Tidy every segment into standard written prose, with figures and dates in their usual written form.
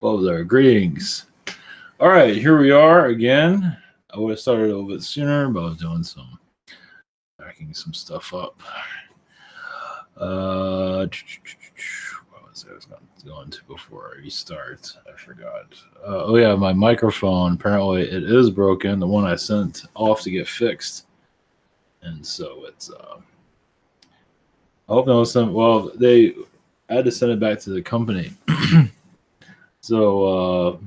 Hello there, greetings. All right, here we are again. I would have started a little bit sooner, but I was doing some backing some stuff up. What was I was going to before I restart? I forgot. Oh yeah, my microphone. Apparently, it is broken. The one I sent off to get fixed, and so it's. I hope no some. Well, they I had to send it back to the company. So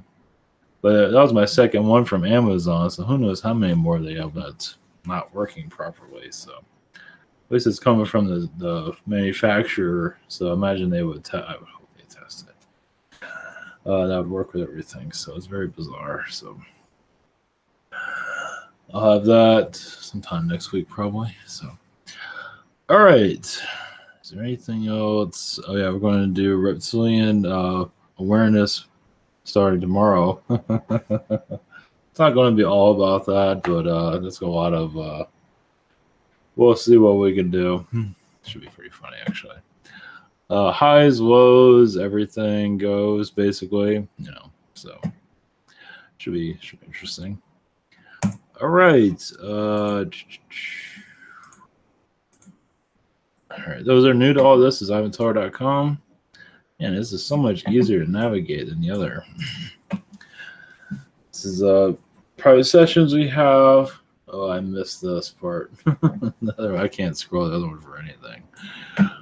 but that was my second one from Amazon, so who knows how many more they have that's not working properly. So at least it's coming from the manufacturer. So I imagine they would. I would hope they test it. That would work with everything. So it's very bizarre. So I'll have that sometime next week probably. So all right. Is there anything else? Oh yeah, we're going to do reptilian awareness starting tomorrow. It's not going to be all about that, but there's a lot of. We'll see what we can do. Should be pretty funny, actually. Highs, lows, everything goes basically. So should be interesting. All right. All right. Those are new to all this is ivantar.com. And this is so much easier to navigate than the other. This is private sessions we have. Oh, I missed this part. I can't scroll the other one for anything.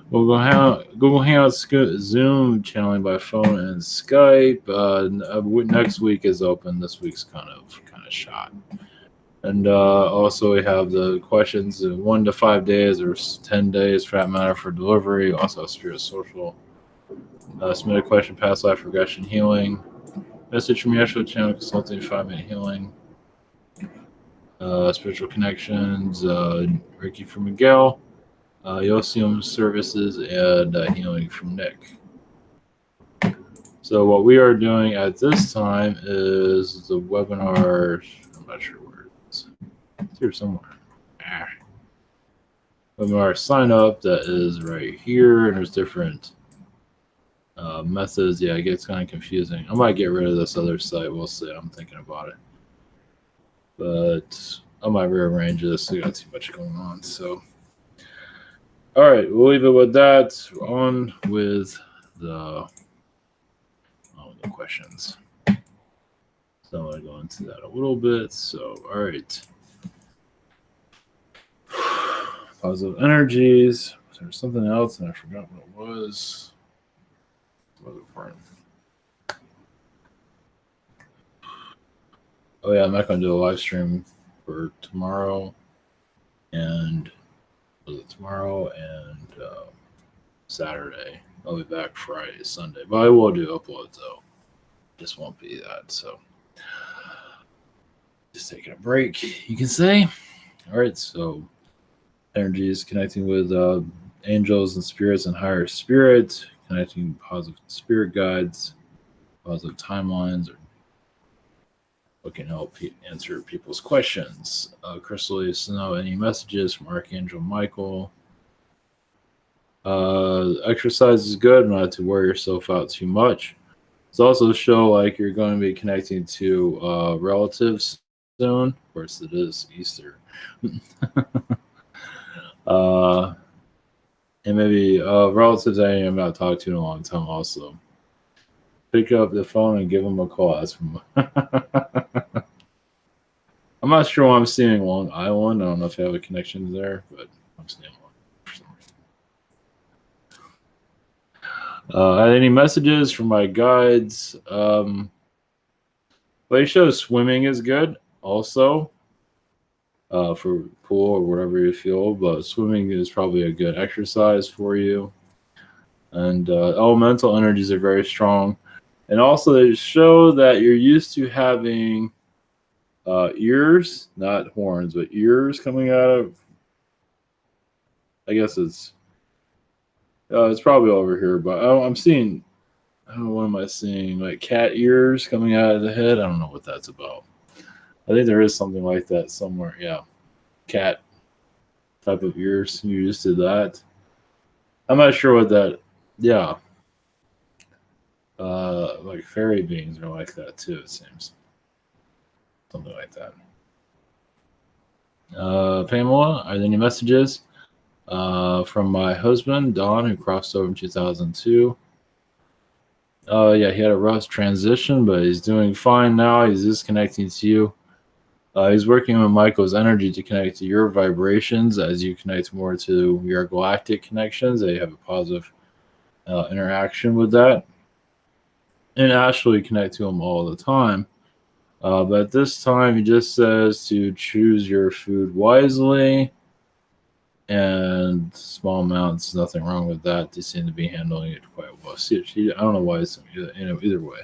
Google Hangouts, Zoom, channeling by phone, and Skype. Next week is open. This week's kind of shot. And also we have the questions 1 to 5 days or 10 days for that matter for delivery. Also Spirit Social. Submit a question, past life regression healing. Message from Yeshua channel consulting, 5-minute healing. Spiritual connections, Ricky from Miguel. Yosium services, and healing from Nick. So what we are doing at this time is the webinar. I'm not sure where it is. It's here somewhere. Webinar sign up, that is right here, and there's different methods. Yeah, it gets kind of confusing. I might get rid of this other site. We'll see. I'm thinking about it, but I might rearrange this. We got too much going on. So, all right, we'll leave it with that. On with the questions. So I'm going to go into that a little bit. So, all right. Positive energies. There was something else, and I forgot what it was. What was important? Oh yeah, I'm not going to do a live stream for tomorrow, and Saturday. I'll be back Friday, Sunday, but I will do uploads though. Just won't be that. So just taking a break, you can say. All right, so energies connecting with angels and spirits and higher spirit, connecting positive spirit guides, positive timelines, or what can help answer people's questions. Crystal needs to know any messages from Archangel Michael. Exercise is good, not to wear yourself out too much. It's also show like you're going to be connecting to relatives soon. Of course, it is Easter. And maybe relatives I am not talked to in a long time also. Pick up the phone and give them a call. Ask them. I'm not sure why I'm seeing Long Island. I don't know if I have a connection there, but I'm seeing one for some reason. Any messages from my guides? They show swimming is good also for pool or whatever you feel, but swimming is probably a good exercise for you. And elemental energies are very strong. And also they show that you're used to having ears, not horns, but ears coming out of, I guess it's probably over here, but I'm seeing, I don't know, what am I seeing? Like cat ears coming out of the head. I don't know what that's about. I think there is something like that somewhere. Yeah. Cat type of ears. You're used to that. I'm not sure what that, yeah. like fairy beings are like that too. It seems something like that. Pamela, are there any messages from my husband Don, who crossed over in 2002? Yeah, he had a rough transition, but he's doing fine now. He's just connecting to you. He's working with Michael's energy to connect to your vibrations as you connect more to your galactic connections. They have a positive interaction with that. And Ashley connect to him all the time. But at this time, he just says to choose your food wisely and small amounts. Nothing wrong with that. They seem to be handling it quite well. See, I don't know why it's either way.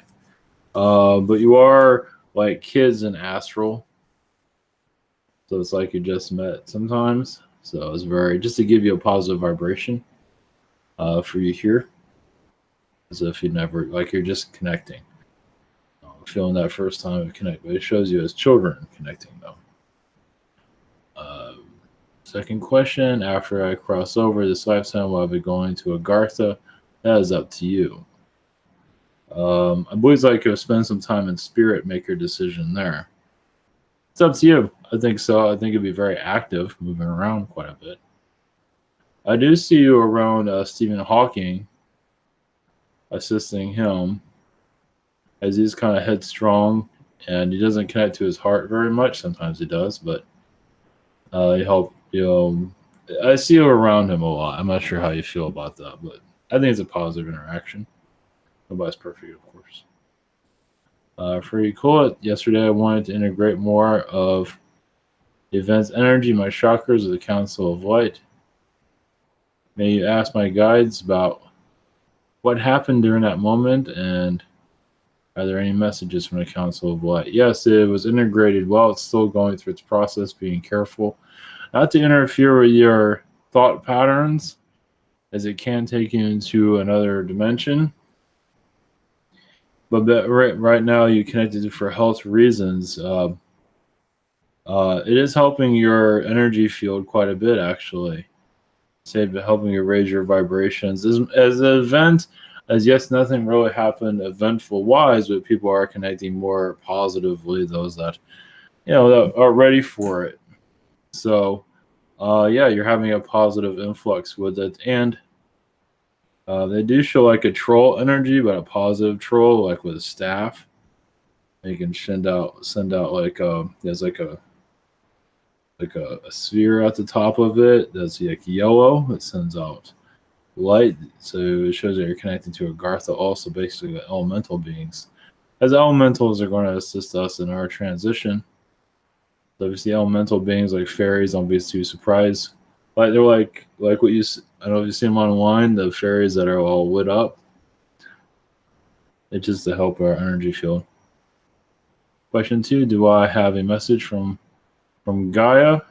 But you are like kids in astral, so it's like you just met sometimes. So it's very just to give you a positive vibration for you here, as if you never like you're just connecting, feeling that first time of connect. But it shows you as children connecting though. Uh, Second question: after I cross over this lifetime, will I be going to Agartha? That is up to you. I believe like you'll spend some time in spirit, make your decision there. It's up to you. I think so. I think it'd be very active, moving around quite a bit. I do see you around Stephen Hawking, assisting him, as he's kind of headstrong and he doesn't connect to his heart very much. Sometimes he does, but he help you know. I see you around him a lot. I'm not sure how you feel about that, but I think it's a positive interaction. Nobody's perfect, of course. Free cool. Yesterday, I wanted to integrate more of the event's energy, my chakras, of the Council of Light. May you ask my guides about what happened during that moment, and are there any messages from the Council of Light? Yes, it was integrated well. It's still going through its process, being careful not to interfere with your thought patterns, as it can take you into another dimension. But right now, you connected for health reasons. It is helping your energy field quite a bit, actually. Say, helping you raise your vibrations. As an event, as yes, nothing really happened eventful wise, but people are connecting more positively. Those that that are ready for it. So, yeah, you're having a positive influx with it, and they do show like a troll energy, but a positive troll, like with a staff. You can send out like there's like a sphere at the top of it that's like yellow. It sends out light, so it shows that you're connected to Agartha, also basically the elemental beings. As elementals are going to assist us in our transition. So if you see elemental beings like fairies, don't be too surprised. Like they're like what I don't know if you see them online, the fairies that are all lit up. It's just to help our energy field. Question 2: do I have a message from Gaia?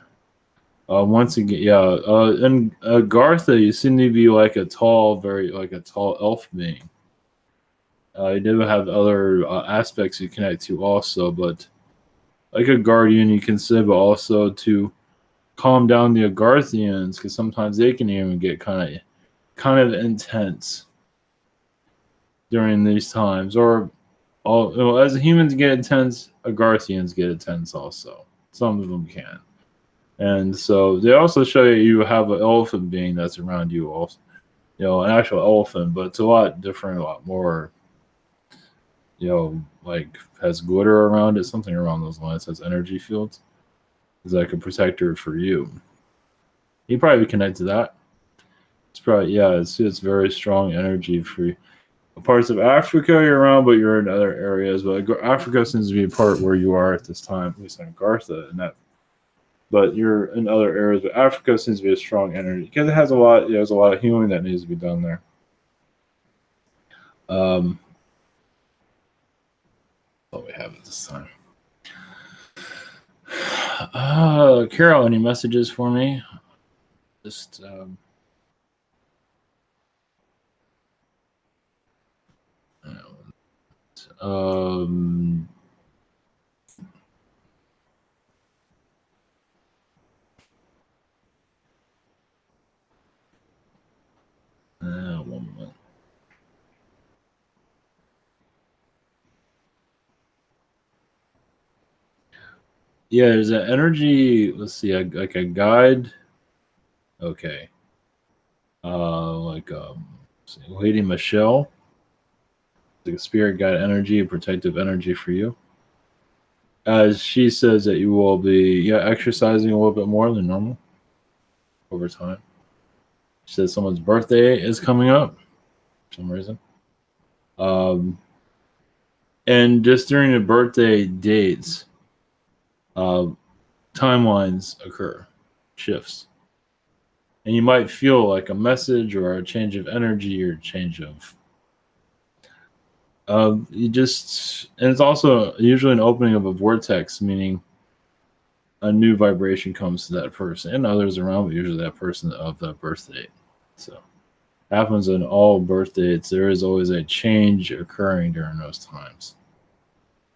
Once again, yeah. And Gartha, you seem to be like a tall, very like a tall elf being. You do have other aspects you connect to also, but like a guardian, you can say, but also to calm down the Agarthians, because sometimes they can even get kind of intense during these times. Or as humans get intense, Agarthians get intense also. Some of them can. And so they also show you have an elephant being that's around you also. An actual elephant, but it's a lot different, a lot more, like has glitter around it, something around those lines, has energy fields. It's like a protector for you. You probably connect to that. It's probably, yeah, it's very strong energy for you. Parts of Africa you're around, but you're in other areas. But Africa seems to be a part where you are at this time, at least in Gartha, and that. But you're in other areas. But Africa seems to be a strong energy because it has a lot. There's a lot of healing that needs to be done there. What we have at this time. Carol, any messages for me? Just um, 1 moment. Yeah, there's an energy. Let's see, like a guide. Okay. Like let's see, Lady Michelle, like a spirit guide energy, protective energy for you. As she says that you will be, yeah, exercising a little bit more than normal over time. She says someone's birthday is coming up for some reason. Um, and just during the birthday dates, uh, timelines occur, shifts, and you might feel like a message or a change of energy or change of. You just, and it's also usually an opening of a vortex, meaning a new vibration comes to that person and others around, but usually that person of that birth date. So happens in all birth dates. There is always a change occurring during those times.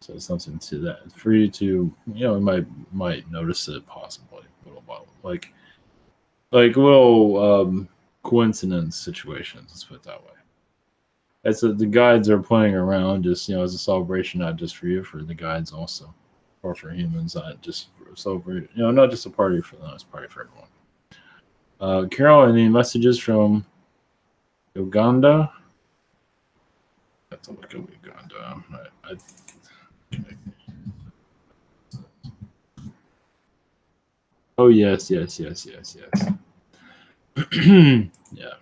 So it's something to that for you to, you might notice it possibly a little while, like little coincidence situations. Let's put it that way. It's the guides are playing around, just as a celebration, not just for you, for the guides also, or for humans, not just for celebrate. Not just a party for them, it's a party for everyone. Carol, any messages from Uganda? I have to look at Uganda. Oh yes, yes, yes, yes, yes. Yeah,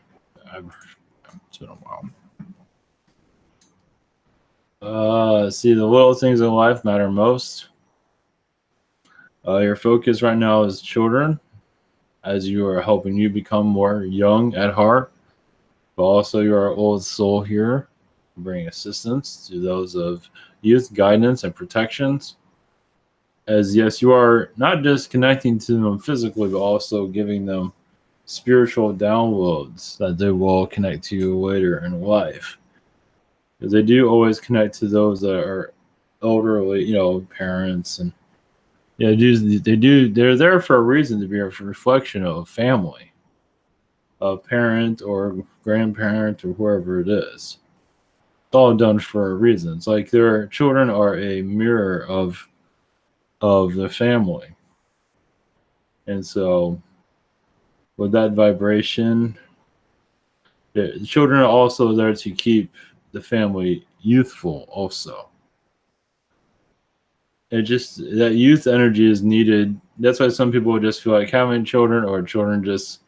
it's been a while. See, the little things in life matter most. Your focus right now is children, as you are helping you become more young at heart, but also your old soul here, bringing assistance to those of youth, guidance, and protections. As yes, you are not just connecting to them physically, but also giving them spiritual downloads that they will connect to you later in life. Because they do always connect to those that are elderly, parents, and yeah, they're there for a reason, to be a reflection of family, of parent or grandparent or whoever it is. It's all done for a reason. It's like their children are a mirror of the family, and so with that vibration, the children are also there to keep the family youthful. Also, it just that youth energy is needed. That's why some people just feel like having children, or children just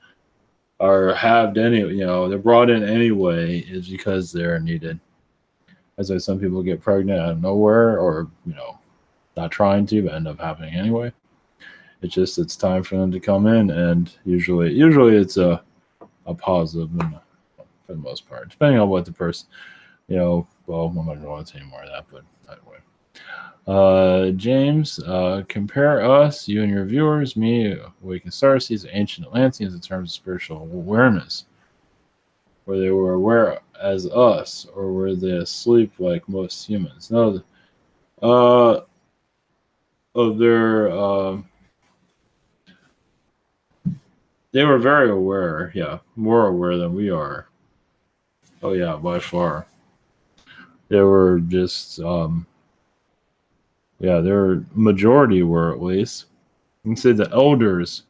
are halved anyway. They're brought in anyway, is because they're needed. That's why some people get pregnant out of nowhere, or not trying to, but end up happening anyway. It's time for them to come in, and usually it's a positive, for the most part, depending on what the person, well, I'm not going to want to say more of that, but anyway. James, compare us, you and your viewers, me, Awakened Starseeds, ancient Atlanteans in terms of spiritual awareness. Were they were aware as us, or were they asleep like most humans? No, of their, they were very aware, yeah, more aware than we are. Oh yeah, by far. They were just, yeah, their majority were, at least. You can say the elders.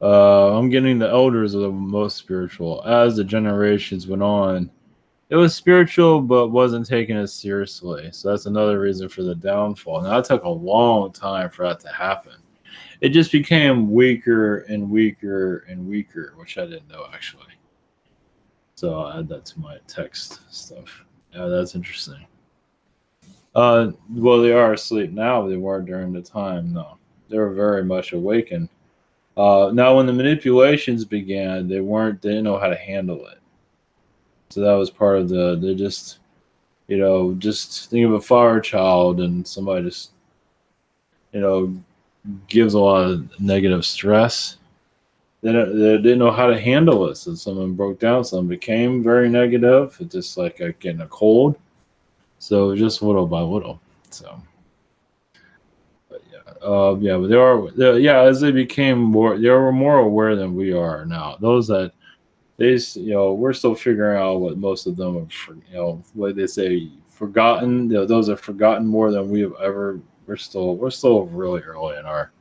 I'm getting the elders are the most spiritual. As the generations went on, it was spiritual, but wasn't taken as seriously. So that's another reason for the downfall. Now, it took a long time for that to happen. It just became weaker and weaker and weaker, which I didn't know, actually. So I'll add that to my text stuff. Yeah, that's interesting. Well, they are asleep now, but they weren't during the time. No, they were very much awakened. Now, when the manipulations began, they didn't know how to handle it. So that was part of they just, just think of a fire child, and somebody just, you know, gives a lot of negative stress. They didn't know how to handle it. So someone broke down, someone became very negative. It's just like getting a cold. So just little by little. So, but yeah, but yeah, as they became more, they were more aware than we are now. Those that we're still figuring out what most of them have, like they say, forgotten. Those have forgotten more than we have ever we're still really early in our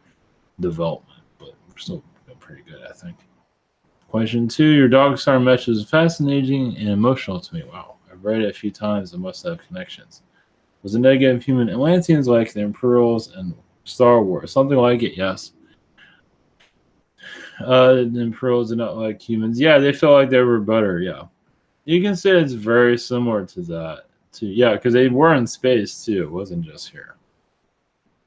development, but we're still doing pretty good, I think. Question two: Your dog star mesh is fascinating and emotional to me. Wow, I've read it a few times and must have connections. Was the negative human Atlanteans like the Imperials and Star Wars? Something like it, yes. The Imperials did not like humans. Yeah, they felt like they were better. Yeah, you can say it's very similar to that. To yeah, because they were in space too. It wasn't just here.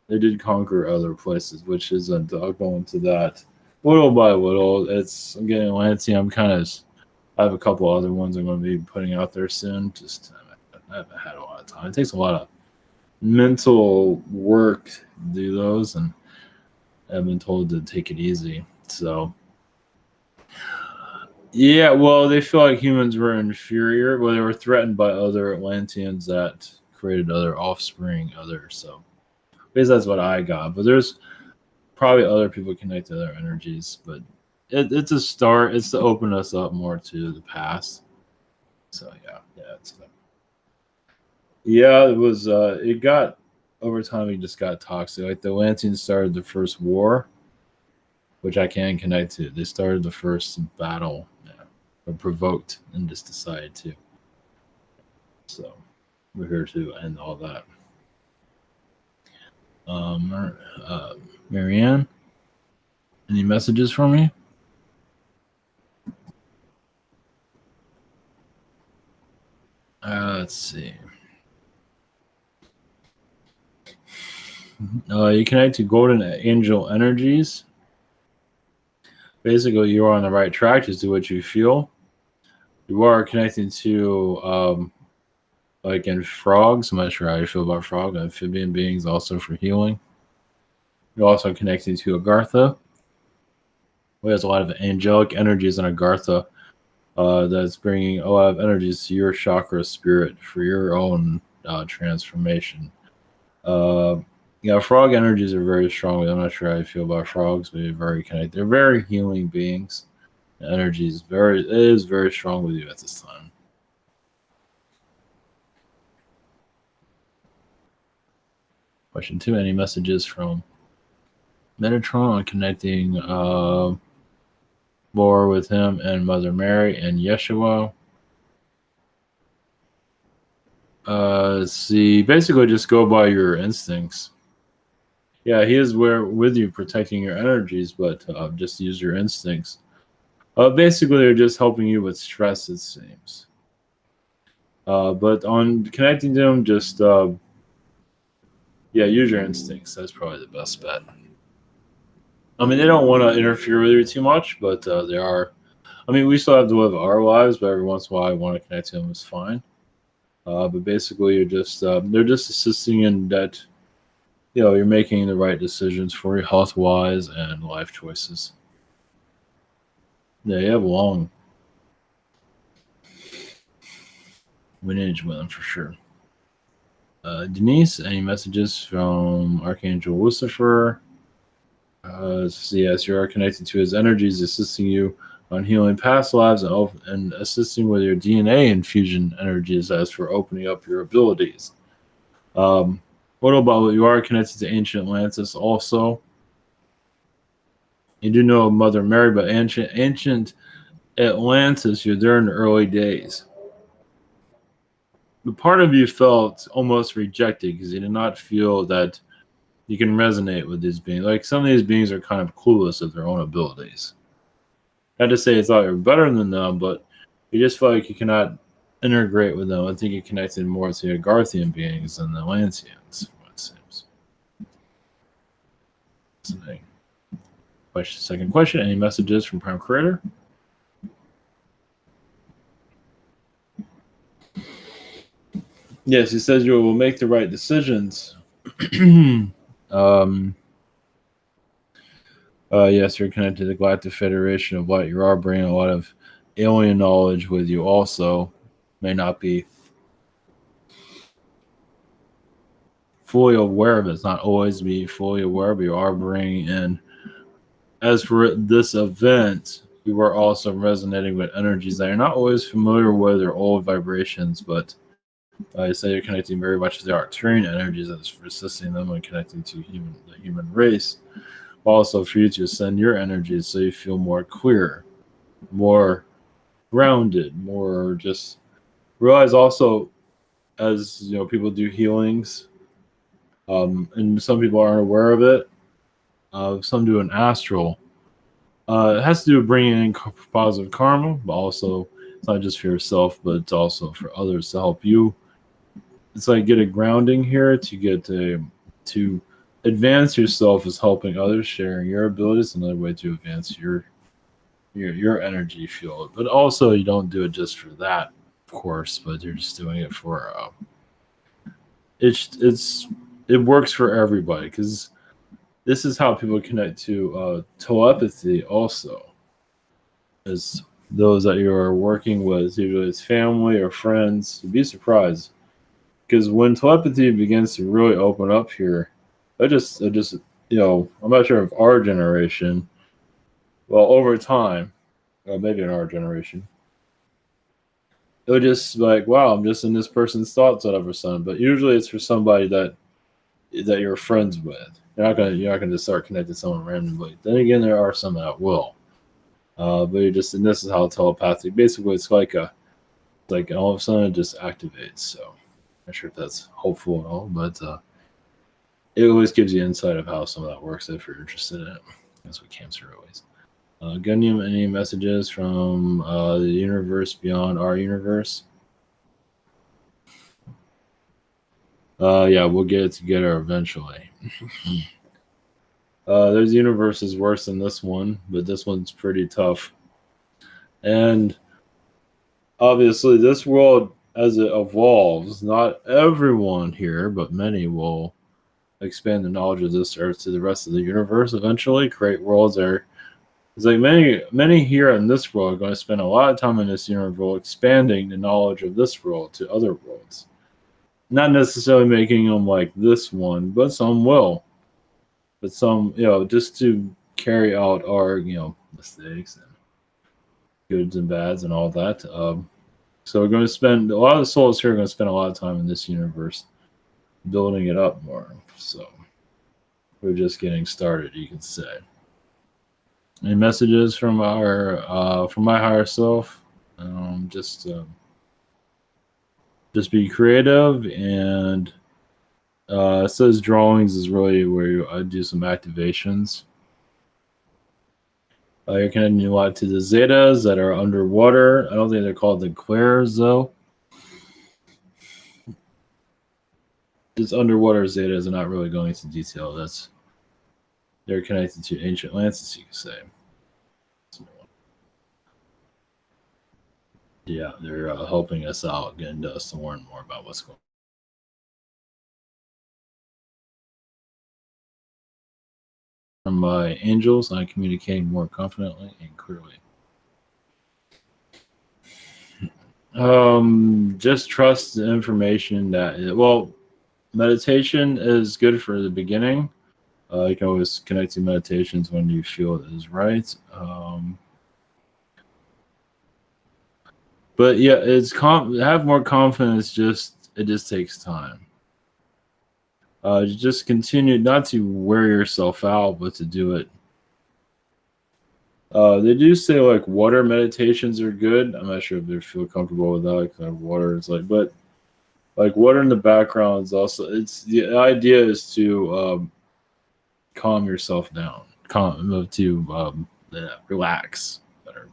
They did conquer other places, which isn't. I'll go into that little by little. I'm getting Atlantean. I have a couple other ones I'm going to be putting out there soon. Just I haven't had a lot of time. It takes a lot of mental work to do those, and I've been told to take it easy. So yeah, well, they feel like humans were inferior. Well, they were threatened by other Atlanteans that created other offspring, others. So because that's what I got. But there's probably other people connect to other energies. But it's a start. It's to open us up more to the past. So yeah. It was. It got over time. It just got toxic. Like the Atlanteans started the first war, which I can connect to. They started the first battle, or provoked, and just decided to. So we're here to end all that. Marianne, any messages for me? Let's see. You connect to golden angel energies. Basically, you are on the right track. Just do what you feel. You are connecting to, like in frogs. I'm not sure how you feel about frog. Amphibian beings also for healing. You're also connecting to Agartha, who has a lot of angelic energies in Agartha. That's bringing a lot of energies to your chakra spirit for your own transformation. Frog energies are very strong. I'm not sure how you feel about frogs, but they're very connected. They're very healing beings. The energy is very strong with you at this time. Question two: Any messages from Metatron on connecting more with him and Mother Mary and Yeshua? See, basically just go by your instincts. Yeah, he is with you, protecting your energies, but just use your instincts. Basically, they're just helping you with stress, it seems. But on connecting to them, just use your instincts. That's probably the best bet. I mean, they don't want to interfere with you too much, but they are. I mean, we still have to live our lives, but every once in a while, I want to connect to them is fine. But basically, they're just assisting in that. You're making the right decisions for your health wise and life choices. Yeah, you have a long lineage with them for sure. Denise, any messages from Archangel Lucifer? Yes, you are connected to his energies, assisting you on healing past lives and assisting with your DNA infusion energies as for opening up your abilities. What about you are connected to ancient Atlantis also? You do know Mother Mary, but ancient Atlantis, you're there in the early days. The part of you felt almost rejected because you did not feel that you can resonate with these beings. Like some of these beings are kind of clueless of their own abilities. Not to say you thought you were better than them, but you just felt like you cannot integrate with them. I think you connected more to the Garthian beings than the Atlanteans, it seems. Second question, any messages from Prime Creator? Yes, he says you will make the right decisions. Yes, you're connected to the Galactic Federation of Light. You are bringing a lot of alien knowledge with you also. May not be fully aware of it. It's not always be fully aware, but you are bringing in. As for this event, you are also resonating with energies that you're not always familiar with or old vibrations, but I say you're connecting very much to the Arcturian energies that's resisting them and connecting to the human race. Also, for you to ascend your energies so you feel more clear, more grounded, more just realize also as people do healings, and some people aren't aware of it. Some do an astral. It has to do with bringing in positive karma, but also it's not just for yourself, but it's also for others to help you. It's like get a grounding here to get to advance yourself is helping others, sharing your abilities. Another way to advance your energy field, but also you don't do it just for that, of course, but you're just doing it for it's it works for everybody because this is how people connect to telepathy also, as those that you are working with, usually it's family or friends. You'd be surprised because when telepathy begins to really open up here, I just I'm not sure if our generation, well, over time, or maybe in our generation, it would just like, wow, I'm just in this person's thoughts all of a sudden. But usually it's for somebody that you're friends with. You're not gonna just start connecting to someone randomly. Then again, there are some that will. But you're just, and this is how telepathic. Basically, it's like all of a sudden it just activates. So, not sure if that's hopeful at all, but it always gives you insight of how some of that works if you're interested in it. That's what camps are always. Gunium, any messages from the universe beyond our universe? Yeah, we'll get it together eventually. There's universes worse than this one, but this one's pretty tough. And obviously, this world, as it evolves, not everyone here, but many will expand the knowledge of this earth to the rest of the universe eventually, create worlds there. It's like many here in this world are going to spend a lot of time in this universe expanding the knowledge of this world to other worlds. Not necessarily making them like this one, but some will. But some, just to carry out our, mistakes and goods and bads and all that. So we're going to spend a lot of the souls here are going to spend a lot of time in this universe building it up more. So we're just getting started, you can say. Any messages from my higher self? Just be creative, and it says drawings is really where I do some activations. You're connecting a lot to the Zetas that are underwater. I don't think they're called the Claires, though. Just underwater Zetas are not really going into detail. They're connected to ancient Atlantis, you could say. Yeah, they're helping us out, getting us to learn more about what's going on. From my angels, I'm communicating more confidently and clearly. Just trust the information meditation is good for the beginning. You can always connect to meditations when you feel it is right. But yeah, have more confidence. It just takes time. Just continue not to wear yourself out, but to do it. They do say like water meditations are good. I'm not sure if they feel comfortable with that kind of water. It's like, but like water in the background is also. It's the idea is to calm yourself down, relax better.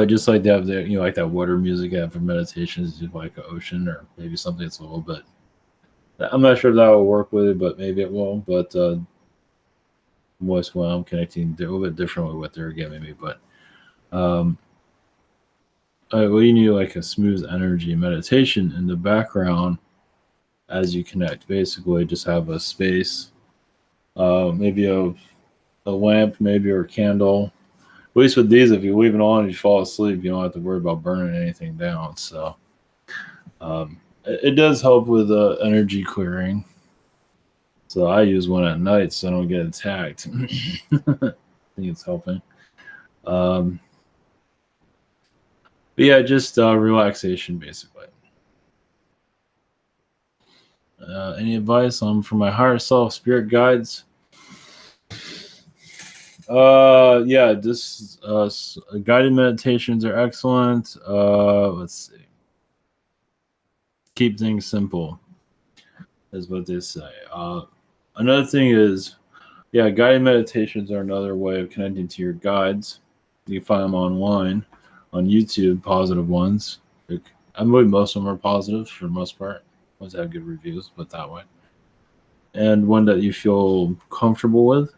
Just like they have like that water music I have for meditations, just like an ocean or maybe something that's a little bit. I'm not sure if that will work with it, but maybe it will. But most when I'm connecting, they're a little bit different with what they're giving me. But well, you need like a smooth energy meditation in the background as you connect. Basically, just have a space, maybe a lamp, maybe or a candle. At least with these, if you leave it on and you fall asleep, you don't have to worry about burning anything down. So it does help with energy clearing. So I use one at night so I don't get attacked. I think it's helping. But yeah, just relaxation basically. Any advice on for my higher self, spirit guides? Yeah, this guided meditations are excellent. Let's see. Keep things simple is what they say. Another thing is, yeah, guided meditations are another way of connecting to your guides. You can find them online on YouTube, positive ones. I believe most of them are positive for the most part. Ones that have good reviews, but that way. And one that you feel comfortable with.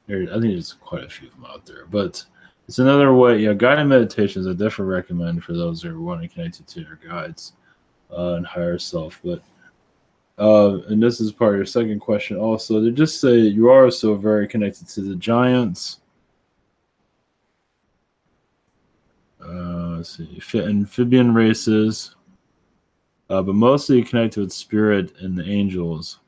I think there's quite a few of them out there, but it's another way. Yeah, guided meditations I definitely recommend for those who are wanting to connect to their guides and higher self. But and this is part of your second question also. They just say you are so very connected to the giants. Let's see, amphibian races, but mostly connected with spirit and the angels.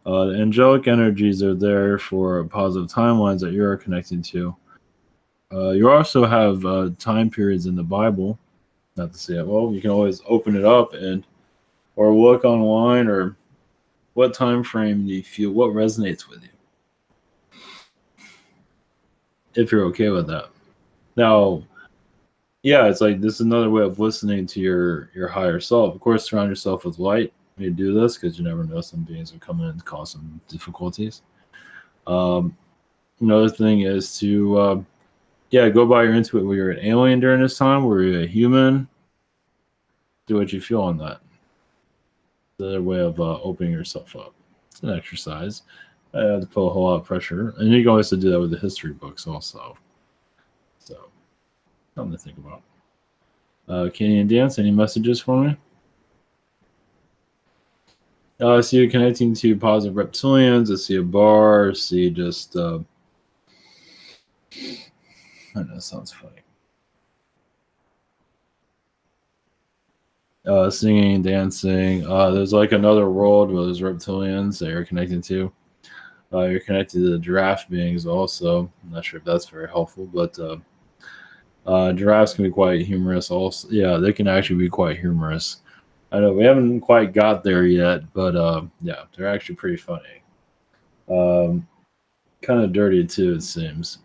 The angelic energies are there for positive timelines that you're connecting to. You also have time periods in the Bible. Not to say it. Well, you can always open it up and or look online or what time frame do you feel what resonates with you if you're okay with that. Now, yeah, it's like this is another way of listening to your higher self. Of course, surround yourself with light when you do this because you never know some beings will come in and cause some difficulties. Um, Another thing is to yeah, go by your intuition. Were you an alien during this time? Were you a human? Do what you feel on that. Another way of opening yourself up. It's an exercise. I have to put a whole lot of pressure, and you can always do that with the history books also. So, something to think about. Kenny and Dance, any messages for me? I see you connecting to positive reptilians. I see a bar. I see just. I know, sounds funny. Singing, dancing. There's like another world where there's reptilians that you're connecting to. You're connected to the giraffe beings also. I'm not sure if that's very helpful, but giraffes can be quite humorous. Also, yeah, they can actually be quite humorous. I know we haven't quite got there yet, but yeah, they're actually pretty funny. Um, Kind of dirty too, it seems.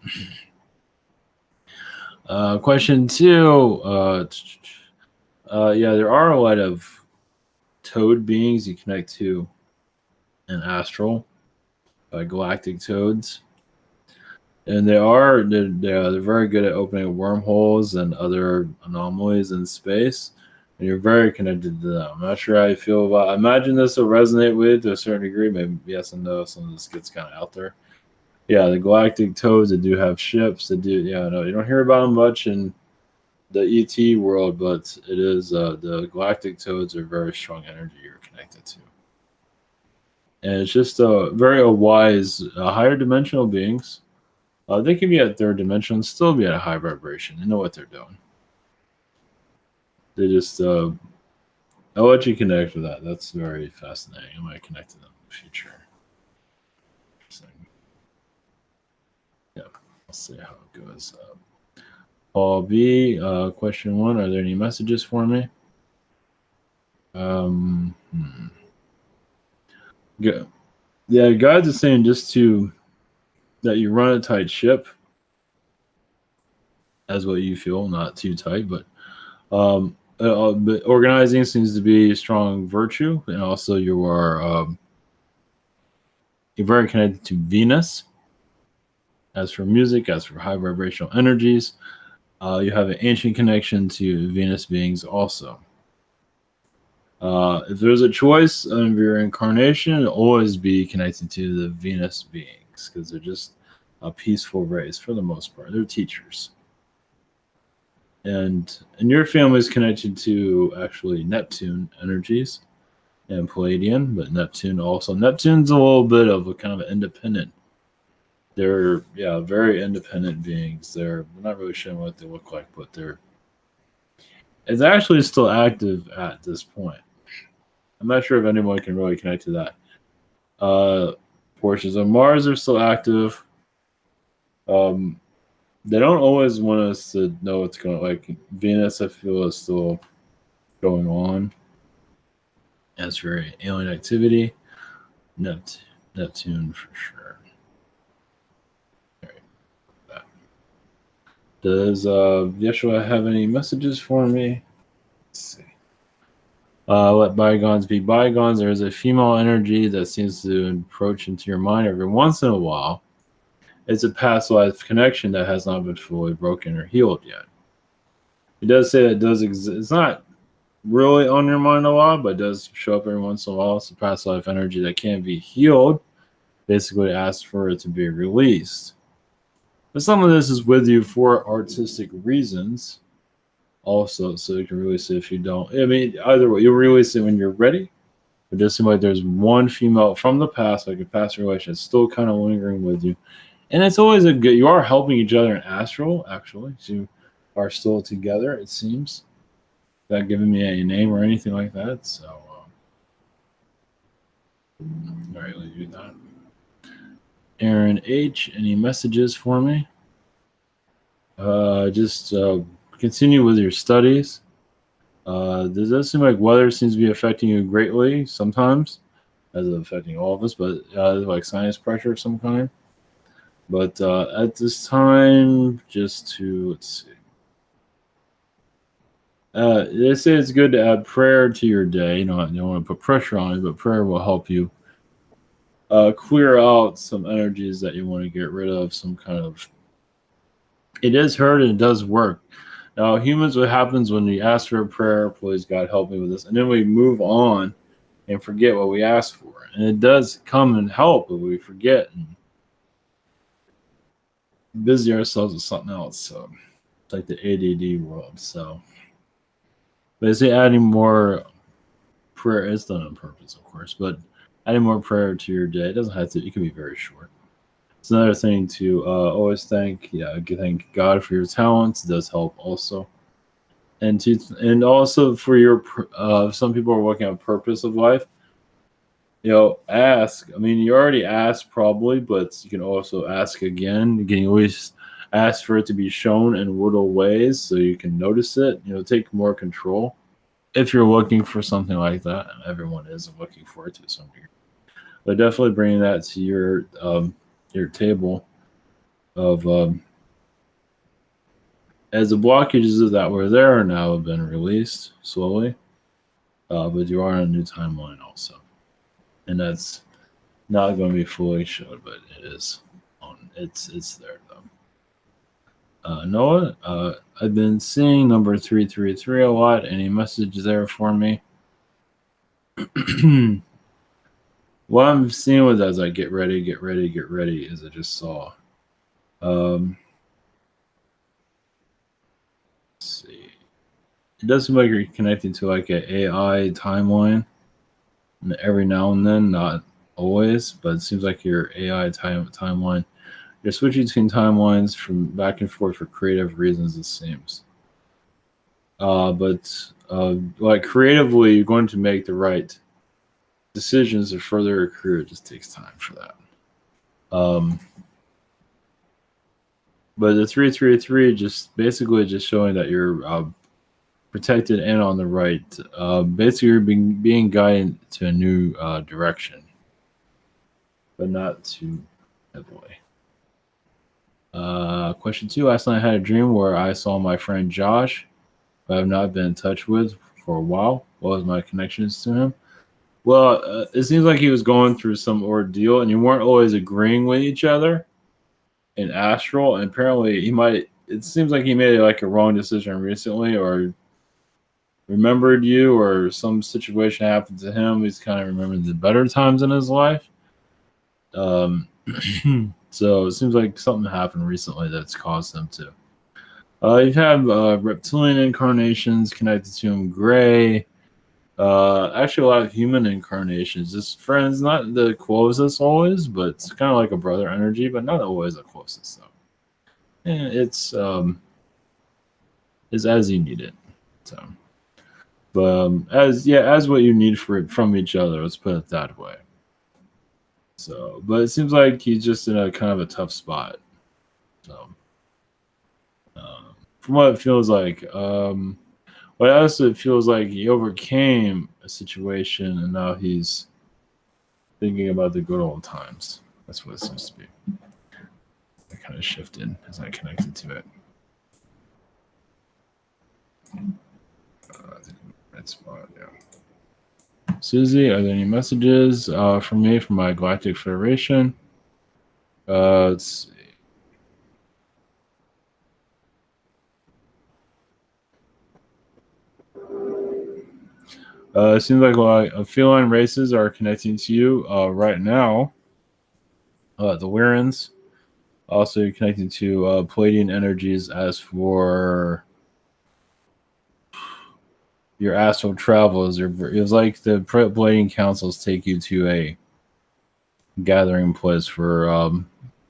Question two. Yeah, there are a lot of toad beings you connect to in astral, galactic toads, and they're very good at opening wormholes and other anomalies in space. And you're very connected to them. I'm not sure how you feel about. I imagine this will resonate with to a certain degree. Maybe yes and no. Some of this gets kind of out there. Yeah, the galactic toads that do have ships that do. Yeah, no, you don't hear about them much in the ET world, but it is the galactic toads are very strong energy you're connected to, and it's just very wise, higher dimensional beings. They can be at third dimension and still be at a high vibration. They know what they're doing. They just I'll let you connect with that. That's very fascinating. I might connect to them in the future. So, yeah, I'll see how it goes. Paul B, question one: are there any messages for me? Um, hmm. Yeah, guides are saying just to that you run a tight ship, as what you feel, not too tight, but organizing seems to be a strong virtue, and also you're very connected to Venus. As for music, as for high vibrational energies, you have an ancient connection to Venus beings also. If there's a choice of your incarnation, always be connected to the Venus beings because they're just a peaceful race for the most part. They're teachers. And your family is connected to actually Neptune energies and Palladian, but Neptune's a little bit of a kind of an independent. They're very independent beings. We're not really sure what they look like, but it's actually still active at this point. I'm not sure if anyone can really connect to that. Portions of Mars are still active. Um, They don't always want us to know what's going. Like Venus, I feel is still going on. As for alien activity, Neptune for sure. All right. Does Yeshua have any messages for me? Let's see. Let bygones be bygones. There is a female energy that seems to approach into your mind every once in a while. It's a past life connection that has not been fully broken or healed yet. It does say that it does exist. It's not really on your mind a lot, but it does show up every once in a while. It's a past life energy that can be healed. Basically, asks for it to be released. But some of this is with you for artistic reasons, also, so you can release it if you don't. I mean, either way, you'll release it when you're ready. It does seem like there's one female from the past, like a past relation, still kind of lingering with you. And it's always a good, you are helping each other in astral, actually. So you are still together, it seems. Without giving me a name or anything like that. So, all right, let's do that. Aaron H., any messages for me? Just continue with your studies. Does that seem like weather seems to be affecting you greatly sometimes, as affecting all of us, but like sinus pressure of some kind? But at this time, just to, let's see. They say it's good to add prayer to your day. You don't want to put pressure on it, but prayer will help you clear out some energies that you want to get rid of, some kind of. It is hurt and it does work. Now, humans, what happens when we ask for a prayer, please God help me with this, and then we move on and forget what we asked for. And it does come and help, but we forget and busy ourselves with something else. So it's like the ADD world. So basically adding more prayer is done on purpose, of course, but adding more prayer to your day, it doesn't have to, it can be very short. It's another thing to always thank God for your talents. It does help also. And also for your some people are working on purpose of life. Ask. I mean, you already asked probably, but you can also ask again. You can always ask for it to be shown in little ways so you can notice it. Take more control. If you're looking for something like that, and everyone is looking for it to some degree, but definitely bringing that to your table of as the blockages that were there now have been released slowly, but you are on a new timeline also, and that's not going to be fully showed, but it is on. It's there though. Noah, I've been seeing number 333 a lot. Any message there for me? What I'm seeing with that as I get ready, is I just saw. Let's see. It does seem like you're connecting to like an AI timeline every now and then, not always, but it seems like your AI timeline. You're switching between timelines from back and forth for creative reasons, it seems. But like creatively, you're going to make the right decisions to further your career. It just takes time for that. But the 333 just basically just showing that you're protected and on the right. Basically, you're being guided to a new direction, but not too heavily. Question 2. Last night I had a dream where I saw my friend Josh, who I have not been in touch with for a while. What was my connections to him? Well, it seems like he was going through some ordeal, and you weren't always agreeing with each other in astral. And apparently, it seems like he made like a wrong decision recently, or remembered you, or some situation happened to him. He's kind of remembered the better times in his life. So it seems like something happened recently that's caused him to. You've had reptilian incarnations connected to him, gray. Actually, a lot of human incarnations. Just friends, not the closest always, but it's kind of like a brother energy, but not always the closest though. And it's as you need it. So, but as what you need from each other. Let's put it that way. So, but it seems like he's just in a kind of a tough spot. So, from what it feels like. What else it feels like he overcame a situation and now he's thinking about the good old times. That's what it seems to be. I kind of shifted as I connected to it. I think I'm in the right spot, yeah. Susie, are there any messages from me from my Galactic Federation? Let's see. It seems like a lot of feline races are connecting to you right now. The Wirrans. Also, you're connecting to Palladian energies as for your astral travels. It was like the Palladian councils take you to a gathering place for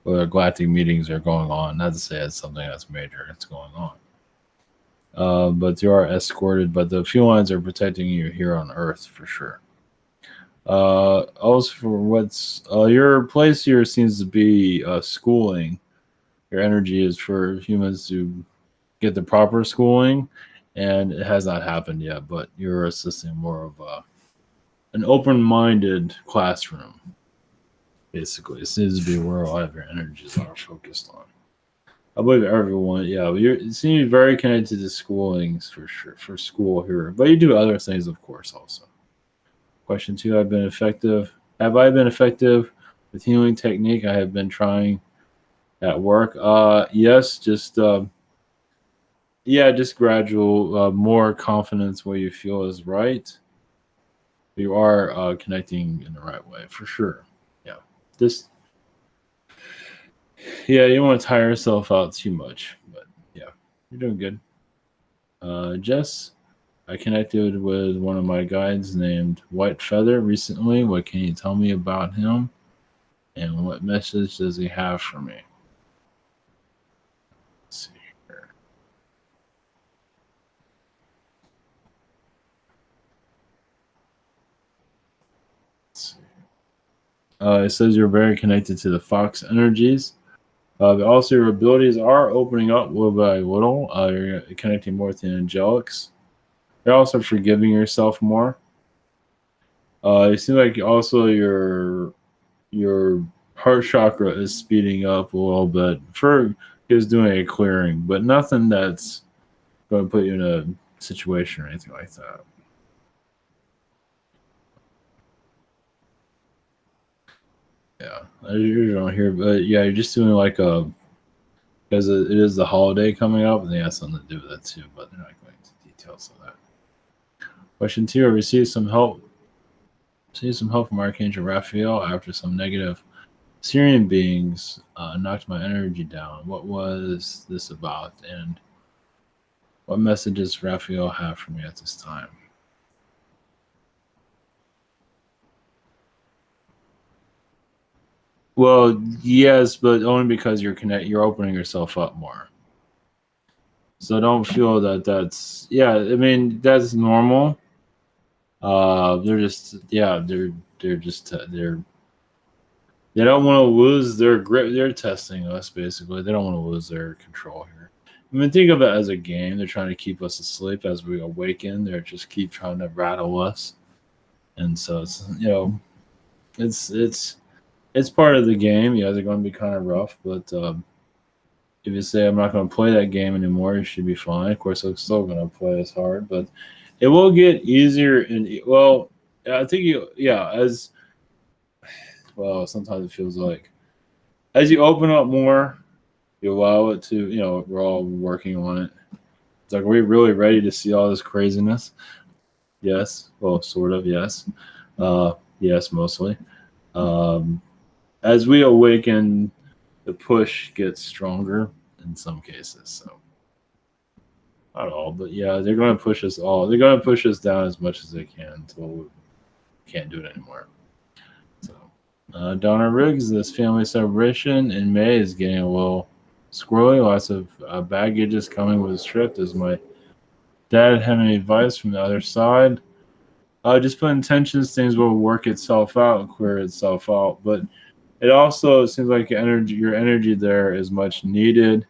where galactic meetings are going on. Not to say it's something that's major that's going on. But you are escorted, but the felines are protecting you here on Earth for sure. Also, for what's your place here seems to be schooling. Your energy is for humans to get the proper schooling, and it has not happened yet. But you're assisting more of an open-minded classroom. Basically, it seems to be where all of your energies are focused on. I believe everyone, yeah, you seem to be very connected to schoolings for sure, for school here. But you do other things, of course, also. Question 2, Have I been effective with healing technique I have been trying at work? Yes, just just gradual, more confidence where you feel is right. You are connecting in the right way for sure. Yeah, just you don't want to tire yourself out too much, but yeah, you're doing good. Jess, I connected with one of my guides named White Feather recently. What can you tell me about him? And what message does he have for me? Let's see here. Let's see. It says you're very connected to the Fox energies. Also, your abilities are opening up little by little. You're connecting more to the angelics. You're also forgiving yourself more. It seems like also your heart chakra is speeding up a little bit. For is doing a clearing, but nothing that's going to put you in a situation or anything like that. Yeah, I usually don't hear, but yeah, you're just doing like a because it is the holiday coming up, and they have something to do with that too. But they're not going into details of that. Question 2: I received some help. Received some help from Archangel Raphael after some negative Syrian beings knocked my energy down. What was this about, and what messages Raphael have for me at this time? Well, yes, but only because you're opening yourself up more. So don't feel that that's yeah. I mean that's normal. They're just they're just they don't want to lose their grip. They're testing us basically. They don't want to lose their control here. I mean, think of it as a game. They're trying to keep us asleep as we awaken. They're just keep trying to rattle us, and so it's it's part of the game. Yeah, they're going to be kind of rough, but if you say I'm not going to play that game anymore, you should be fine. Of course, I'm still going to play as hard, but it will get easier. And well, I think as well. Sometimes it feels like as you open up more, you allow it to. We're all working on it. It's like, are we really ready to see all this craziness? Yes. Well, sort of. Yes. Yes, mostly. Um, as we awaken, the push gets stronger in some cases. So not all, but yeah, they're going to push us all. They're going to push us down as much as they can until we can't do it anymore. So, Donna Riggs, this family celebration in May is getting a little squirrely. Lots of baggage is coming with his trip. Does my dad have any advice from the other side? Just put intentions. Things will work itself out and clear itself out. But it also seems like your energy there is much needed.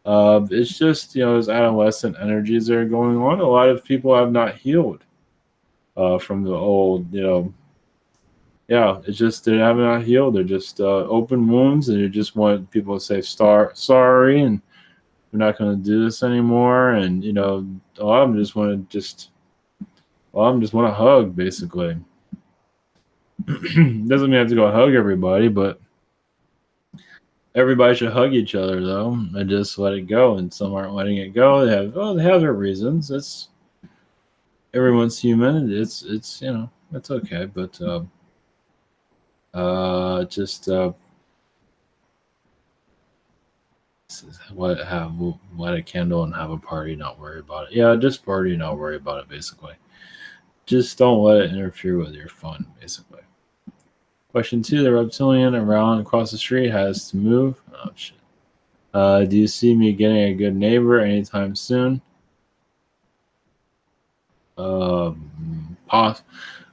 It's just, those adolescent energies that are going on. A lot of people have not healed from the old, yeah, it's just they have not healed. They're just open wounds, and you just want people to say sorry, and we're not going to do this anymore. And a lot of them just want to a lot of them just want to hug, basically. Doesn't mean you have to go hug everybody, but everybody should hug each other though, and just let it go. And some aren't letting it go. They have their reasons. It's everyone's human. It's it's okay, but just light a candle and have a party. Not worry about it. Yeah, just party, not worry about it. Basically, just don't let it interfere with your fun. Basically. Question 2: The reptilian around across the street has to move. Oh shit. Do you see me getting a good neighbor anytime soon?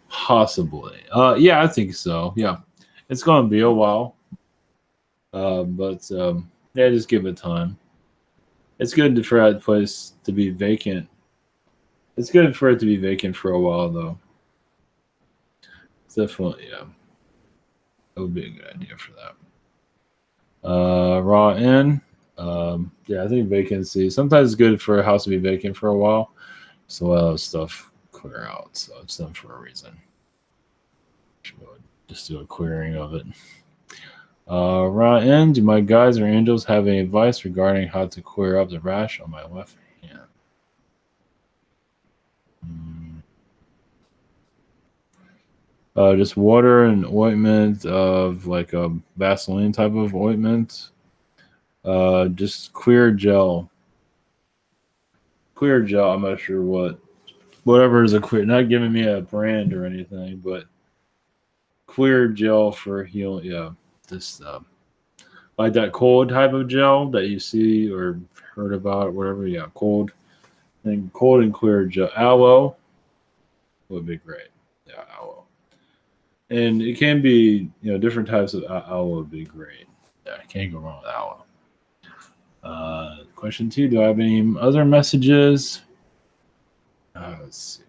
Possibly. Yeah, I think so. Yeah, it's going to be a while. But yeah, just give it time. It's good for that place to be vacant. It's good for it to be vacant for a while, though. Definitely, yeah. That would be a good idea for that. Raw in. Yeah, I think vacancy. Sometimes it's good for a house to be vacant for a while, so a lot of stuff clear out. So it's done for a reason. Just do a clearing of it. Raw in. Do my guys or angels have any advice regarding how to clear up the rash on my left hand? Just water and ointment of like a Vaseline type of ointment. Just clear gel. Clear gel. I'm not sure whatever is a clear. Not giving me a brand or anything, but clear gel for healing. Yeah, this like that cold type of gel that you see or heard about, or whatever. Yeah, cold and clear gel. Aloe would be great. Yeah, aloe. And it can be, different types of aloe would be great. Yeah, can't go wrong with aloe. Question 2: Do I have any other messages? Let's see.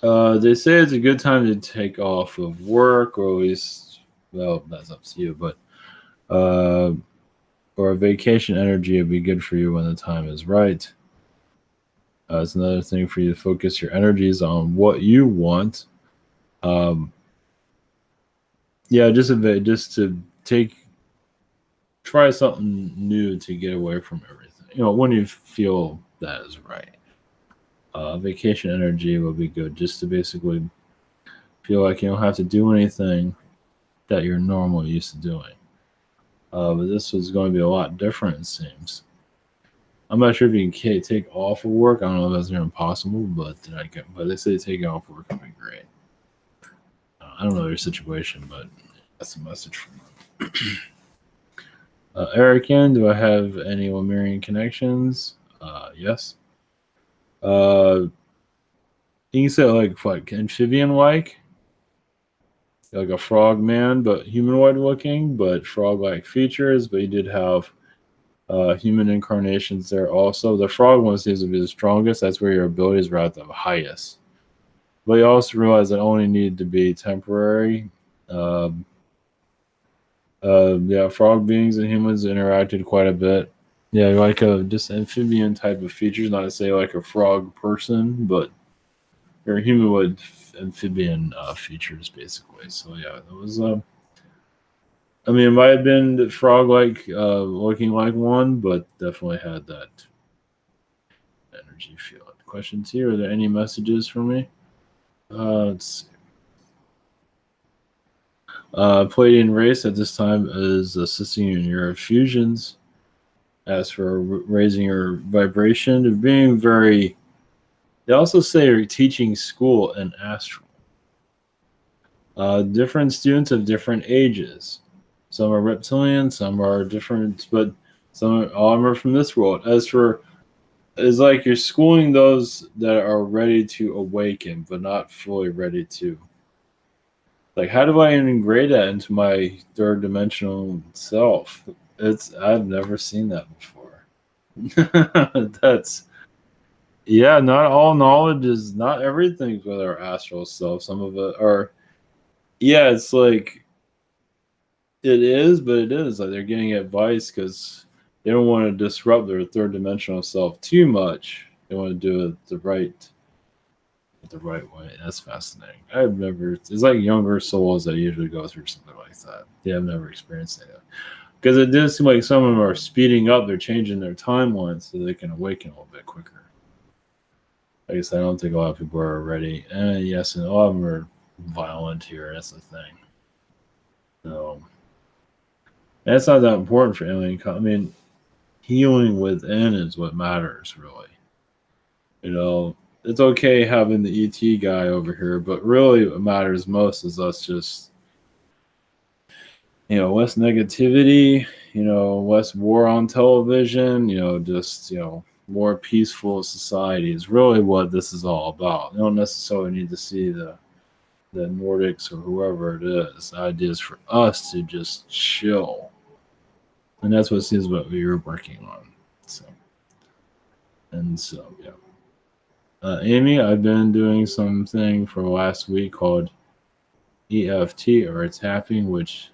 They say it's a good time to take off of work, or at least, well, that's up to you, but or a vacation energy would be good for you when the time is right. It's another thing for you to focus your energies on what you want. Um, yeah, just to try something new to get away from everything. When you feel that is right. Vacation energy will be good just to basically feel like you don't have to do anything that you're normally used to doing. But this was going to be a lot different, it seems. I'm not sure if you can take off of work. I don't know if that's even possible, but they say taking off work would be great. I don't know your situation, but that's a message from them. Erican, do I have any Lemurian connections? Yes. You can say like amphibian like a frog man, but humanoid looking, but frog like features. But you did have human incarnations there also. The frog one seems to be the strongest. That's where your abilities were at the highest. But you also realize it only needed to be temporary. Yeah, frog beings and humans interacted quite a bit. Yeah, like a just amphibian type of features, not to say like a frog person, but or humanoid amphibian features basically. So yeah, it was. I mean, it might have been the frog-like, looking like one, but definitely had that energy feel. Question 2: Are there any messages for me? Let's see. Palladian race at this time is assisting you in your fusions. As for raising your vibration, to being very. They also say you're teaching school and astral. Different students of different ages. Some are reptilian, some are different, but all of them are from this world. As for, it's like you're schooling those that are ready to awaken, but not fully ready to. Like, how do I integrate that into my third dimensional self? I've never seen that before. That's yeah. Not all knowledge is not everything with our astral self. Some of it are yeah. It's like it is, but it is like they're getting advice because they don't want to disrupt their third dimensional self too much. They want to do it the right way. That's fascinating. I've never. It's like younger souls that usually go through something like that. Yeah, I've never experienced that because it does seem like some of them are speeding up. They're changing their timeline so they can awaken a little bit quicker. I guess I don't think a lot of people are ready. And yes, and a lot of them are violent here. That's the thing. So that's not that important for alien. I mean, healing within is what matters, really. You know, it's okay having the ET guy over here, but really what matters most is us just, less negativity, less war on television, just, more peaceful society is really what this is all about. You don't necessarily need to see the Nordics or whoever it is. The idea is for us to just chill. And that's what seems what we were working on. So, yeah. Amy, I've been doing something for last week called EFT or tapping, which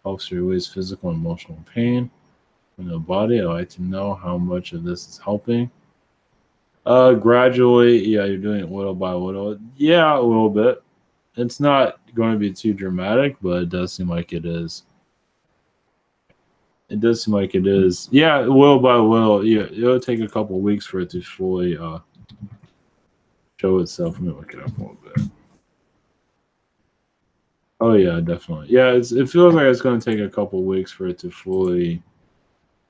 helps release physical and emotional pain in the body. I'd like to know how much of this is helping. Gradually, yeah, you're doing it little by little. Yeah, a little bit. It's not going to be too dramatic, but it does seem like it is. It does seem like it is. Yeah, little by little. Yeah, it'll take a couple of weeks for it to fully show itself. Let me look it up a little bit. Oh yeah, definitely. Yeah, it feels like it's going to take a couple of weeks for it to fully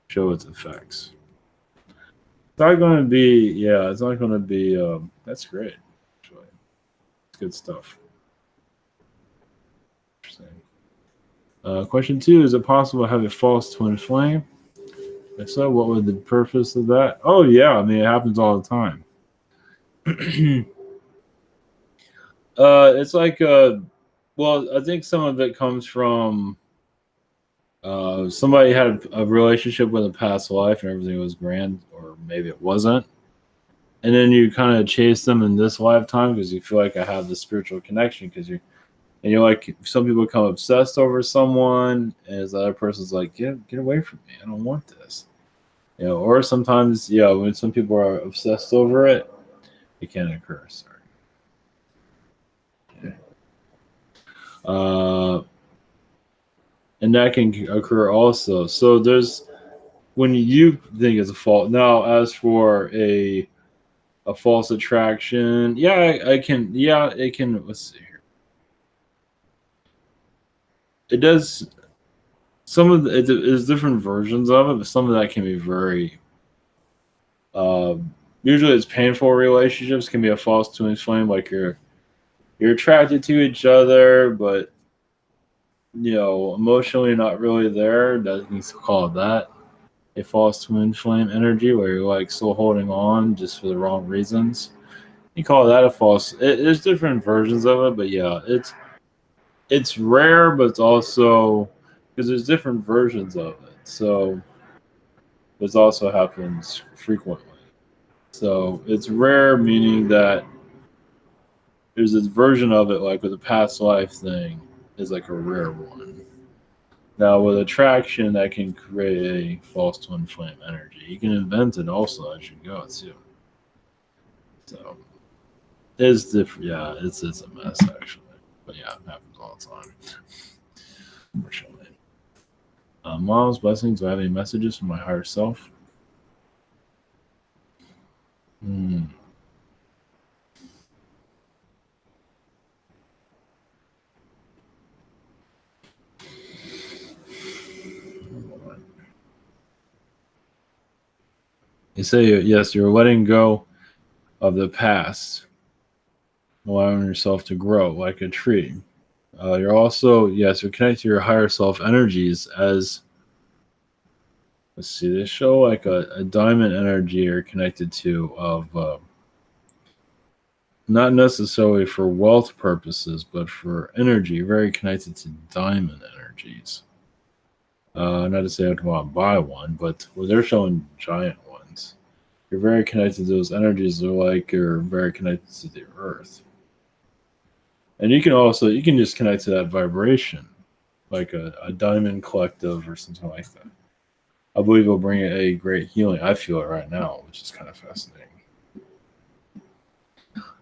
show its effects. It's not going to be. Yeah, it's not going to be. That's great. Actually, it's good stuff. Interesting. Question 2: is it possible to have a false twin flame? If so, what would the purpose of that? Oh yeah, I mean it happens all the time. It's like well, I think some of it comes from somebody had a relationship with a past life and everything was grand, or maybe it wasn't. And then you kind of chase them in this lifetime because you feel like I have this spiritual connection because you're like some people become obsessed over someone, and the other person's like, get away from me, I don't want this. Or sometimes, yeah, when some people are obsessed over it, it can occur. Sorry. Okay. And that can occur also. So there's when you think it's a fault. Now, as for a false attraction, yeah, I can. Yeah, it can. Let's see here. It does. Some of there's different versions of it, but some of that can be very. Uh, Usually, it's painful relationships can be a false twin flame, like you're attracted to each other, but emotionally not really there. That you can call it that. A false twin flame energy where you're like still holding on just for the wrong reasons. You call that a false. There's different versions of it, but yeah, it's rare, but it's also because there's different versions of it. So this also happens frequently. So it's rare, meaning that there's this version of it, like with the past life thing, is like a rare one. Now, with attraction, that can create a false twin flame energy. You can invent it also as you go too. So it's different. Yeah, it's a mess actually. But yeah, it happens all the time. Unfortunately. Mom's blessings. Do I have any messages from my higher self? Hmm. You say yes. You're letting go of the past, allowing yourself to grow like a tree. You're also yes. You're connected to your higher self energies as let's see. They show like a diamond energy you're connected to of not necessarily for wealth purposes, but for energy. You're very connected to diamond energies. Not to say I'd want to buy one, but well, they're showing giant ones. You're very connected to those energies. They're like you're very connected to the earth, and you can just connect to that vibration, like a diamond collective or something like that. I believe it'll bring a great healing. I feel it right now, which is kind of fascinating.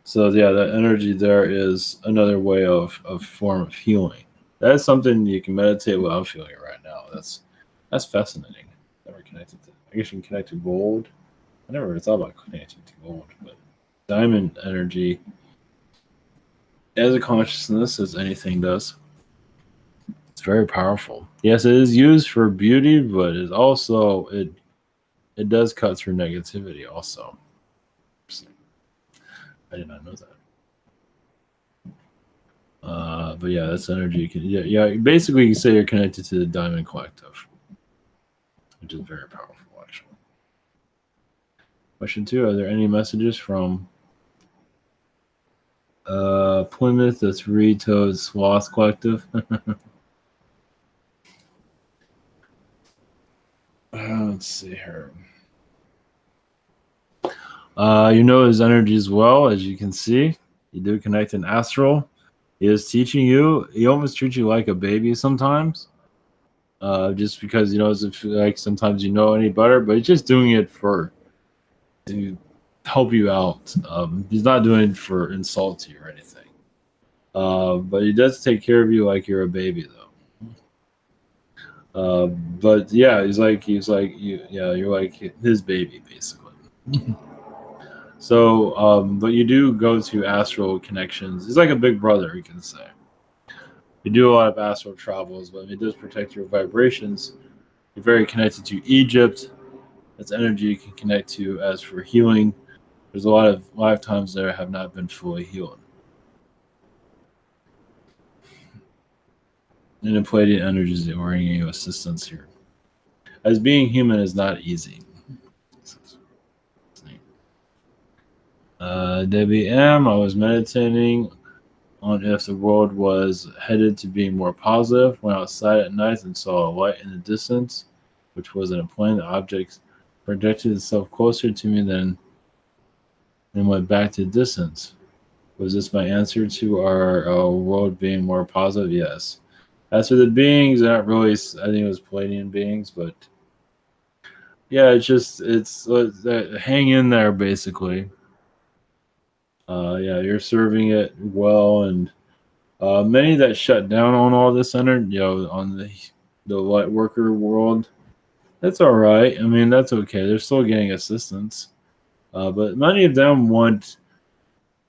So yeah, that energy there is another way of form of healing. That's something you can meditate with. I'm feeling it right now. That's fascinating. Never connected to. I guess you can connect to gold. I never really thought about connecting to gold, but diamond energy as a consciousness as anything does. It's very powerful. Yes, it is used for beauty, but it does cut through negativity also. I did not know that. But yeah, that's energy. Yeah. Basically, you can say you're connected to the Diamond Collective, which is very powerful, actually. Question two: are there any messages from Plymouth, the Three-Toed Sloth Collective? Let's see here. You know his energy as well, as you can see. You do connect in astral. He is teaching you. He almost treats you like a baby sometimes, just because he knows if like sometimes you know any better. But he's just doing it for to help you out. He's not doing it for insult you or anything. But he does take care of you like you're a baby, though. But yeah, he's like you. Yeah, you're like his baby, basically. So, but you do go to astral connections. He's like a big brother, you can say. You do a lot of astral travels, but it does protect your vibrations. You're very connected to Egypt. That's energy you can connect to. As for healing, there's a lot of lifetimes there have not been fully healed. And the Palladian energies are bringing you assistance here. As being human is not easy. Debbie M, I was meditating on if the world was headed to being more positive. Went outside at night and saw a light in the distance, which wasn't a plane. The object projected itself closer to me then went back to distance. Was this my answer to our world being more positive? Yes. As for the beings, not really. I think it was Palladian beings, but yeah, it's hang in there basically. Yeah, you're serving it well, and many that shut down on all this energy, on the light worker world. That's all right. I mean, that's okay. They're still getting assistance, but many of them want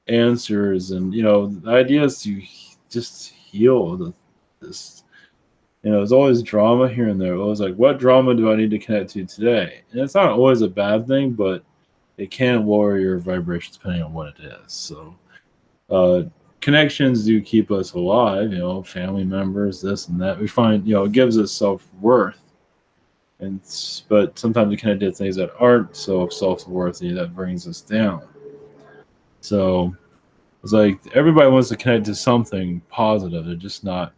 answers, and the idea is to just heal this. There's always drama here and there. Always like, what drama do I need to connect to today? And it's not always a bad thing, but it can lower your vibrations depending on what it is. So, connections do keep us alive. Family members, this and that. We find, it gives us self worth, but sometimes we connect to things that aren't so self worthy that brings us down. So it's like everybody wants to connect to something positive. They're just not.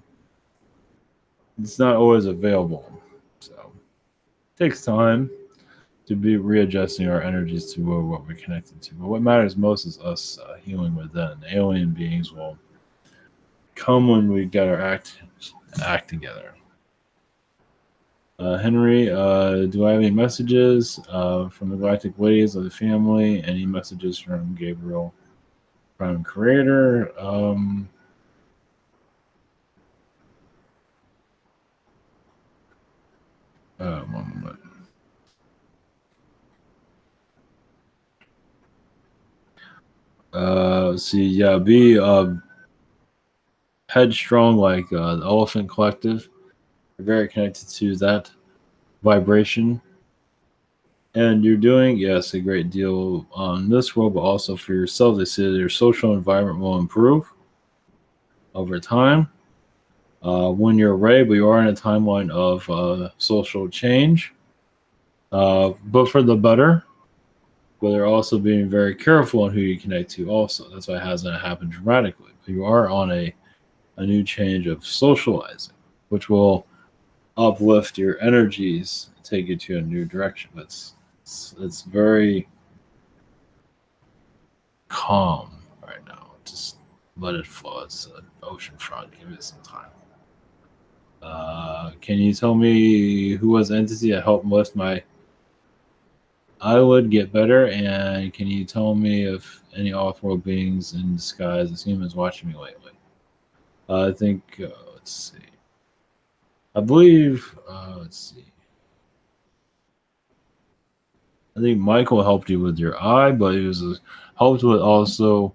It's not always available. So it takes time to be readjusting our energies to what we're connected to. But what matters most is us healing within. Alien beings will come when we get our act together. Henry, do I have any messages from the Galactic Ladies of the family? Any messages from Gabriel, Prime Creator? One moment. See, yeah, be headstrong like the Elephant Collective. You're very connected to that vibration. And you're doing, yes, a great deal on this world, but also for yourself. They say that your social environment will improve over time. When you're ready, but you are in a timeline of social change, but for the better. But they're also being very careful on who you connect to. Also, that's why it hasn't happened dramatically. But you are on a new change of socializing, which will uplift your energies, take you to a new direction. It's very calm right now. Just let it flow. It's an ocean front. Give it some time. Can you tell me who was the entity that helped lift my eyelid get better? And can you tell me if any off-world beings in disguise as humans watching me lately? I think, let's see. I believe, let's see. I think Michael helped you with your eye, but he was helped with also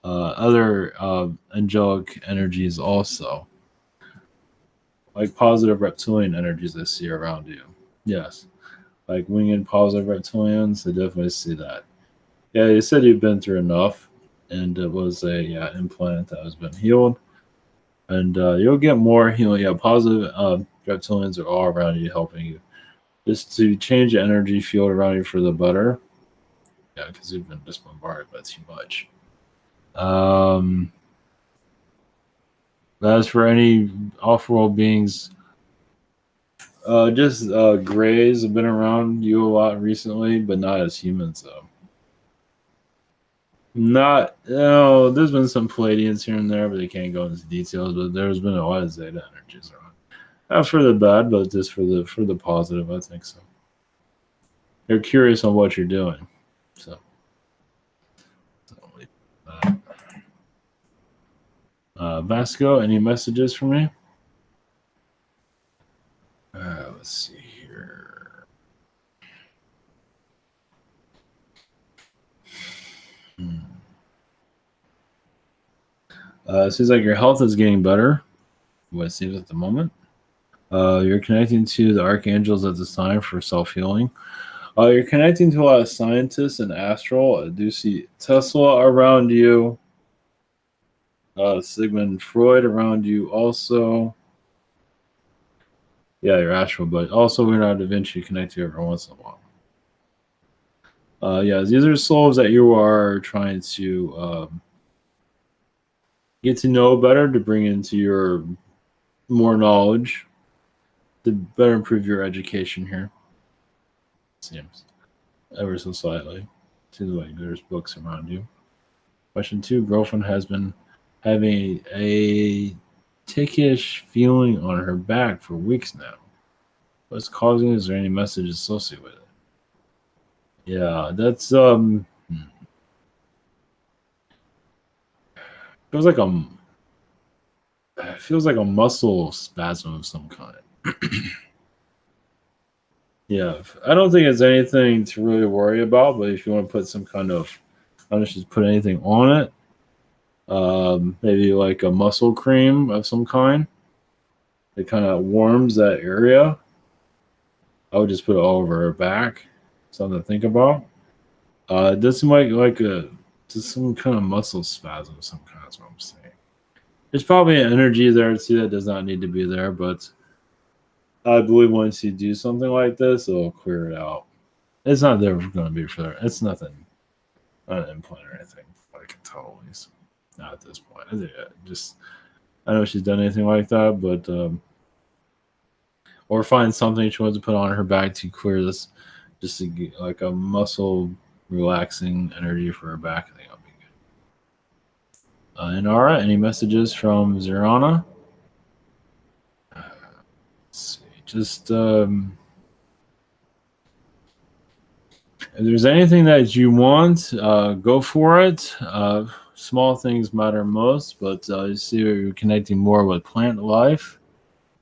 other angelic energies also, like positive reptilian energies I see around you. Yes, like winged positive reptilians. I definitely see that. Yeah, you said you've been through enough, and it was a implant that has been healed, and you'll get more healing. Yeah, positive reptilians are all around you, helping you just to change the energy field around you for the better. Yeah, because you've been just bombarded by too much. Um, as for any off-world beings, just grays have been around you a lot recently, but not as humans though. Not, there's been some Palladians here and there, but they can't go into details. But there's been a lot of Zeta energies around. Not for the bad, but just for the positive. I think so. They're curious on what you're doing, so uh, Vasco, any messages for me? Let's see here. It seems like your health is getting better. What it seems at the moment. You're connecting to the archangels at this time for self healing. You're connecting to a lot of scientists and astral. I do see Tesla around you. Sigmund Freud around you also. Yeah, your astral, but also Leonardo da Vinci connect you every once in a while. Yeah, these are souls that you are trying to get to know better, to bring into your more knowledge, to better improve your education here. Seems ever so slightly. Seems like there's books around you. Question 2: girlfriend has been having a tickish feeling on her back for weeks now. What's causing it? Is there any message associated with it? Yeah, that's feels like a muscle spasm of some kind. Yeah, I don't think it's anything to really worry about, but if you want to put some kind of, I don't know, just put anything on it, maybe like a muscle cream of some kind. It kind of warms that area. I would just put it all over her back. Something to think about. It does seem like a just some kind of muscle spasm of some kind. That's what I'm saying. There's probably an energy there too that does not need to be there, but I believe once you do something like this, it'll clear it out. It's not there going to be for. It's nothing, not an implant or anything. I can tell at least not at this point. I know she's done anything like that, but or find something she wants to put on her back to clear this, just to get like a muscle relaxing energy for her back. I think that'll be good. Inara, any messages from Zirana? Let's see. Just if there's anything that you want, go for it. Small things matter most, but you see you're connecting more with plant life.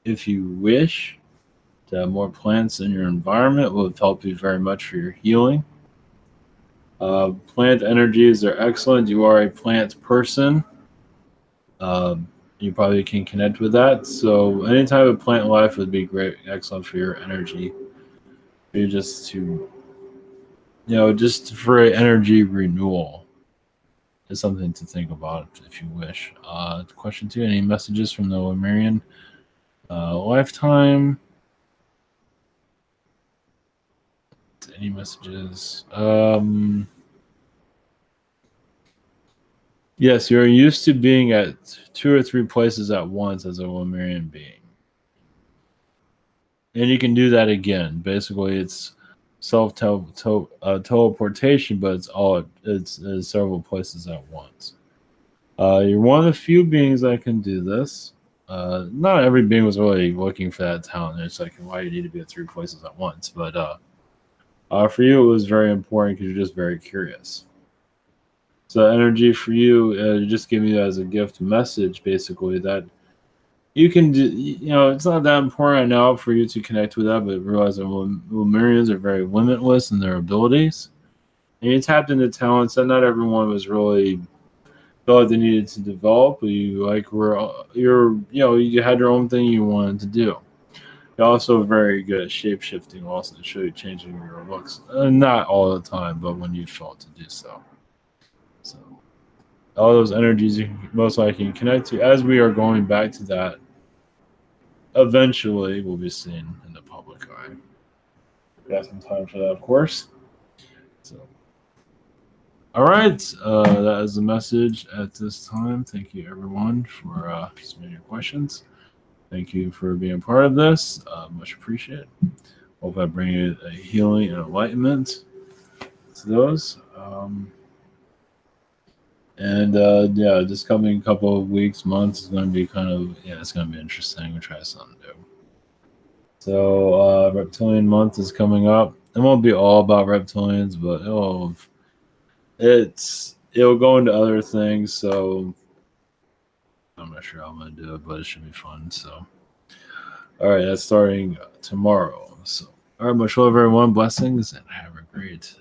If you wish to have more plants in your environment, will help you very much for your healing. Plant energies are excellent. You are a plant person. You probably can connect with that. So any type of plant life would be great, excellent for your energy. You just for energy renewal is something to think about if you wish. Question 2: any messages from the Lemurian lifetime? Any messages? Yes, you're used to being at 2 or 3 places at once as a Lemurian being. and you can do that again. Basically, it's teleportation, but it's several places at once. You're one of the few beings that can do this. Not every being was really looking for that talent. It's like, why you need to be at three places at once? But for you, it was very important because you're just very curious. So energy for you, just giving you as a gift message, basically that you can do. It's not that important now for you to connect with that, but realize that Lemurians are very limitless in their abilities, and you tapped into talents that not everyone was really felt like they needed to develop. But you like you had your own thing you wanted to do. You're also very good at shape shifting, also to show you changing your looks. Not all the time, but when you felt to do so. So all those energies you most likely can connect to as we are going back to that eventually will be seen in the public eye. We got some time for that, of course. So all right, that is the message at this time. Thank you everyone for submitting your questions. Thank you for being part of this. Much appreciated. Hope I bring you a healing and enlightenment to those. And yeah, this coming couple of weeks, months is going to be it's going to be interesting. We'll try something new. So Reptilian Month is coming up. It won't be all about reptilians, but it'll go into other things. So I'm not sure how I'm going to do it, but it should be fun. So all right, that's starting tomorrow. So all right, much love, everyone. Blessings, and have a great